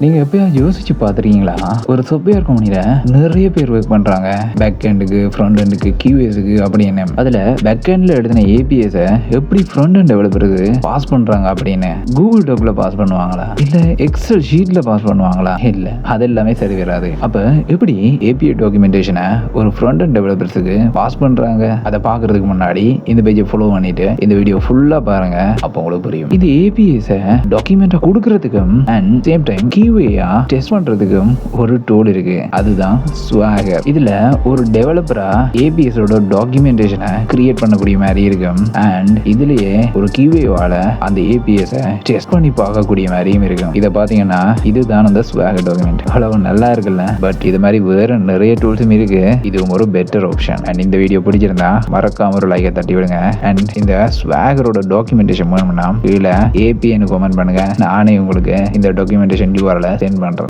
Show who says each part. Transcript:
Speaker 1: நீங்கள் எப்போயாவது யோசிச்சு பார்த்துருக்கீங்களா? ஒரு சாஃப்ட்வேர் கம்பெனியில் நிறைய பேர் ஒர்க் பண்ணுறாங்க. பேக் எண்டுக்கு, ஃப்ரண்ட் எண்டுக்கு, கியூஎஸ்க்கு அப்படின்னு. அதில் பேக் எண்டில் எழுதின ஏபிஎஸை எப்படி ஃப்ரண்ட் எண்ட் டெவலப்பருக்கு பாஸ் பண்ணுறாங்க அப்படின்னு கூகுள் டாக்ல பாஸ் பண்ணுவாங்களா, இல்லை எக்ஸல் ஷீட்டில் பாஸ் பண்ணுவாங்களா? இல்லை, அது எல்லாமே சரி வராது. அப்போ எப்படி ஏபிஐ டாக்குமெண்டேஷனை ஒரு ஃப்ரண்ட் எண்ட் டெவலப்பர்ஸுக்கு பாஸ் பண்ணுறாங்க? அதை பார்க்கறதுக்கு முன்னாடி இந்த பேஜை ஃபாலோ பண்ணிட்டு இந்த வீடியோ ஃபுல்லாக பாருங்க. அப்போ உங்களுக்கு புரியும். இது ஏபிஎஸை டாக்குமெண்ட்டை கொடுக்கறதுக்கும் அண்ட் சேம் டைம் கியூஏயா டெஸ்ட் பண்றதுக்கும் ஒரு டூல் இருக்கு. அதுதான் ஸ்வாகர். இதுல ஒரு டெவலப்பரா ஏபிஎஸ் ஓட டாக்குமெண்டேஷனை கிரியேட் பண்ணக்கூடிய மாதிரி இருக்கும். அண்ட் இதுலயே ஒரு கியூஏவால அந்த ஏபிஎஸ் டெஸ்ட் பண்ணி பார்க்கக்கூடிய மாதிரியும் இருக்கும். இதை பாத்தீங்கன்னா இதுதான் அந்த ஸ்வாகர் டாக்குமெண்ட். அவ்வளவு நல்லா இருக்குல்ல? பட் இது மாதிரி வேற நிறைய டூல்ஸும் இருக்கு. இது ஒரு பெட்டர் ஆப்ஷன். அண்ட் இந்த வீடியோ பிடிச்சிருந்தா மறக்காம ஒரு லைக்கை தட்டி விடுங்க. அண்ட் இந்த ஸ்வாகரோட டாக்குமெண்டேஷன் வேணும்னா கீழே ஏபின்னு கமெண்ட் பண்ணுங்க. நானே உங்களுக்கு இந்த டாக்குமெண்டேஷன் URL சென்ட் பண்றேன்.